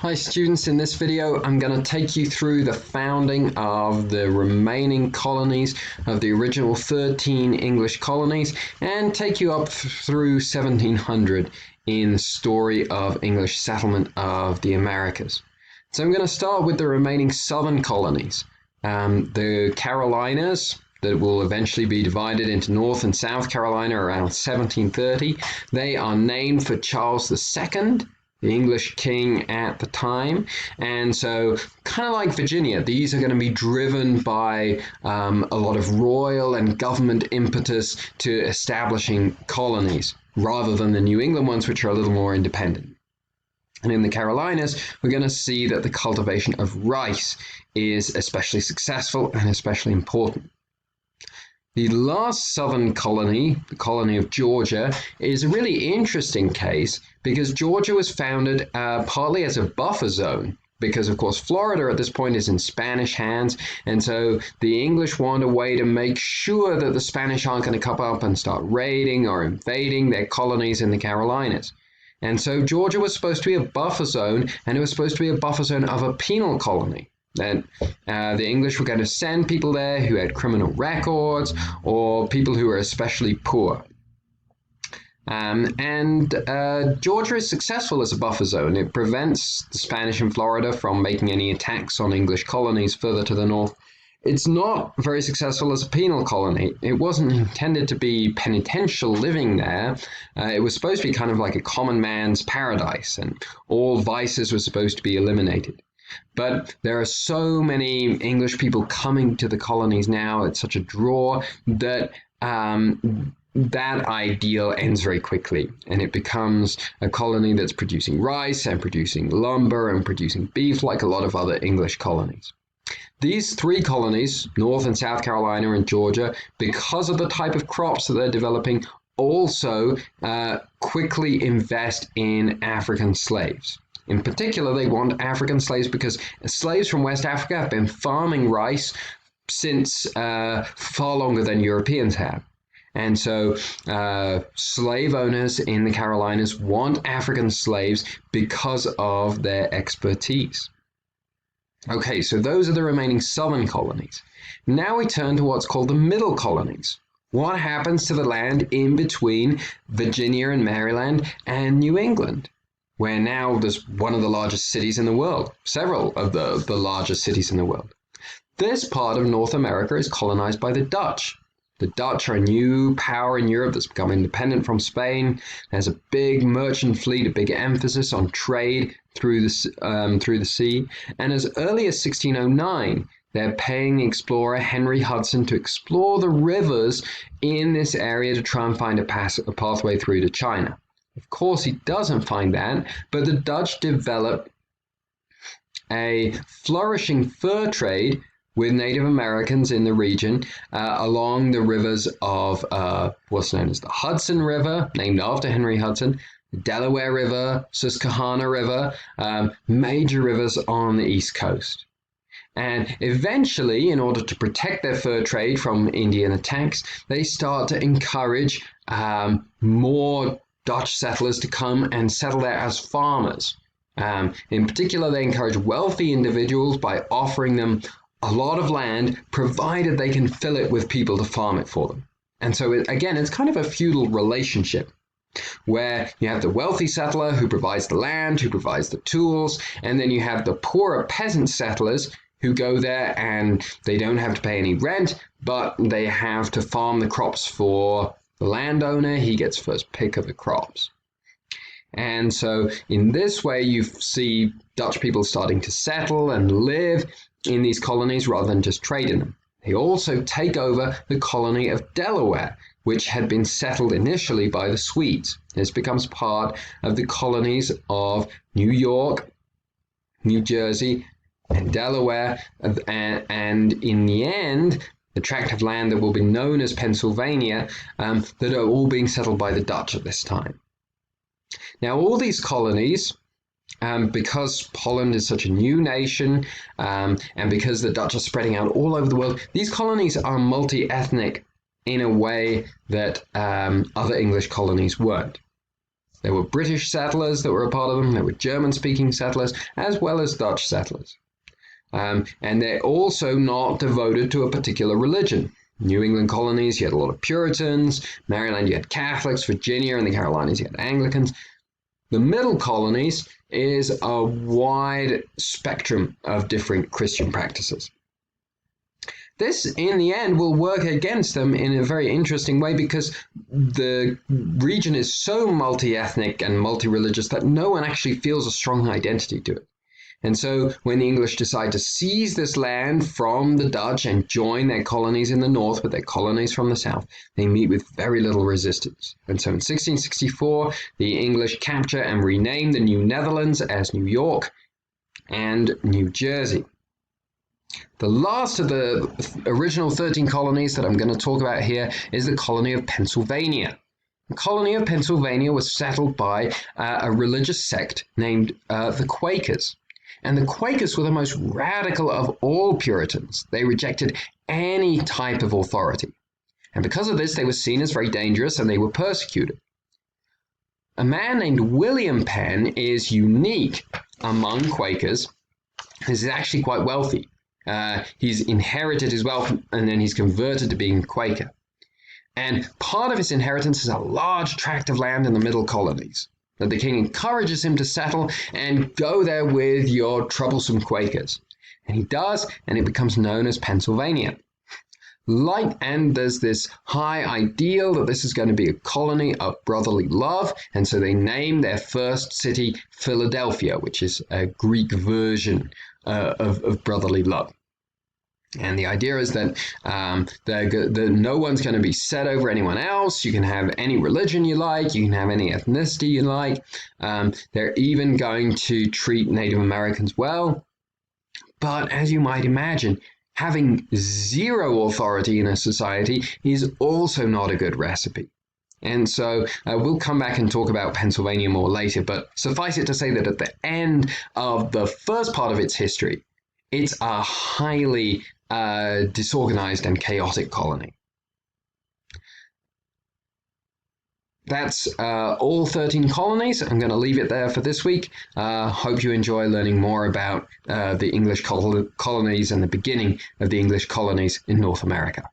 Hi students, in this video I'm going to take you through the founding of the remaining colonies of the original 13 English colonies and take you up through 1700 in the story of English settlement of the Americas. So I'm going to start with the remaining southern colonies, the Carolinas, that will eventually be divided into North and South Carolina around 1730. They are named for Charles II, the English king at the time. And so kind of like Virginia, these are going to be driven by a lot of royal and government impetus to establishing colonies rather than the New England ones, which are a little more independent. And in the Carolinas, we're going to see that the cultivation of rice is especially successful and especially important. The last southern colony, the colony of Georgia, is a really interesting case because Georgia was founded partly as a buffer zone because, of course, Florida at this point is in Spanish hands, and so the English want a way to make sure that the Spanish aren't going to come up and start raiding or invading their colonies in the Carolinas. And so Georgia was supposed to be a buffer zone, and it was supposed to be a buffer zone of a penal colony. Then the English were going to send people there who had criminal records or people who were especially poor. Georgia is successful as a buffer zone. It prevents the Spanish in Florida from making any attacks on English colonies further to the north. It's not very successful as a penal colony. It wasn't intended to be penitential living there. It was supposed to be kind of like a common man's paradise, and all vices were supposed to be eliminated. But there are so many English people coming to the colonies now, it's such a draw that that ideal ends very quickly, and it becomes a colony that's producing rice and producing lumber and producing beef like a lot of other English colonies. These three colonies, North and South Carolina and Georgia, because of the type of crops that they're developing, also quickly invest in African slaves. In particular, they want African slaves because slaves from West Africa have been farming rice since far longer than Europeans have. And so slave owners in the Carolinas want African slaves because of their expertise. Okay, so those are the remaining southern colonies. Now we turn to what's called the middle colonies. What happens to the land in between Virginia and Maryland and New England, where now there's one of the largest cities in the world, several of the largest cities in the world. This part of North America is colonized by the Dutch. The Dutch are a new power in Europe that's become independent from Spain. There's a big merchant fleet, a big emphasis on trade through the sea. And as early as 1609, they're paying the explorer Henry Hudson to explore the rivers in this area to try and find a pathway through to China. Of course, he doesn't find that, but the Dutch develop a flourishing fur trade with Native Americans in the region along the rivers of what's known as the Hudson River, named after Henry Hudson, the Delaware River, Susquehanna River, major rivers on the East Coast. And eventually, in order to protect their fur trade from Indian attacks, they start to encourage more Dutch settlers to come and settle there as farmers. In particular, they encourage wealthy individuals by offering them a lot of land, provided they can fill it with people to farm it for them. And so, again, it's kind of a feudal relationship where you have the wealthy settler who provides the land, who provides the tools, and then you have the poorer peasant settlers who go there and they don't have to pay any rent, but they have to farm the crops for the landowner. He gets first pick of the crops. And so in this way, you see Dutch people starting to settle and live in these colonies rather than just trade in them. They also take over the colony of Delaware, which had been settled initially by the Swedes. This becomes part of the colonies of New York, New Jersey, and Delaware, and in the end, the tract of land that will be known as Pennsylvania, that are all being settled by the Dutch at this time. Now, all these colonies, because Holland is such a new nation, and because the Dutch are spreading out all over the world, these colonies are multi-ethnic in a way that other English colonies weren't. There were British settlers that were a part of them. There were German-speaking settlers, as well as Dutch settlers. And they're also not devoted to a particular religion. New England colonies, you had a lot of Puritans. Maryland, you had Catholics. Virginia and the Carolinas, you had Anglicans. The middle colonies is a wide spectrum of different Christian practices. This, in the end, will work against them in a very interesting way because the region is so multi-ethnic and multi-religious that no one actually feels a strong identity to it. And so when the English decide to seize this land from the Dutch and join their colonies in the north with their colonies from the south, they meet with very little resistance. And so in 1664, the English capture and rename the New Netherlands as New York and New Jersey. The last of the original 13 colonies that I'm going to talk about here is the colony of Pennsylvania. The colony of Pennsylvania was settled by a religious sect named the Quakers. And the Quakers were the most radical of all Puritans. They rejected any type of authority. And because of this, they were seen as very dangerous and they were persecuted. A man named William Penn is unique among Quakers. He's actually quite wealthy. He's inherited his wealth and then he's converted to being Quaker. And part of his inheritance is a large tract of land in the middle colonies. That the king encourages him to settle and go there with your troublesome Quakers. And he does, and it becomes known as Pennsylvania. And there's this high ideal that this is going to be a colony of brotherly love, and so they name their first city Philadelphia, which is a Greek version of brotherly love. And the idea is that no one's going to be set over anyone else. You can have any religion you like. You can have any ethnicity you like. They're even going to treat Native Americans well. But as you might imagine, having zero authority in a society is also not a good recipe. And so we'll come back and talk about Pennsylvania more later. But suffice it to say that at the end of the first part of its history, it's a highly disorganized and chaotic colony. That's all 13 colonies. I'm going to leave it there for this week. Hope you enjoy learning more about the English colonies and the beginning of the English colonies in North America.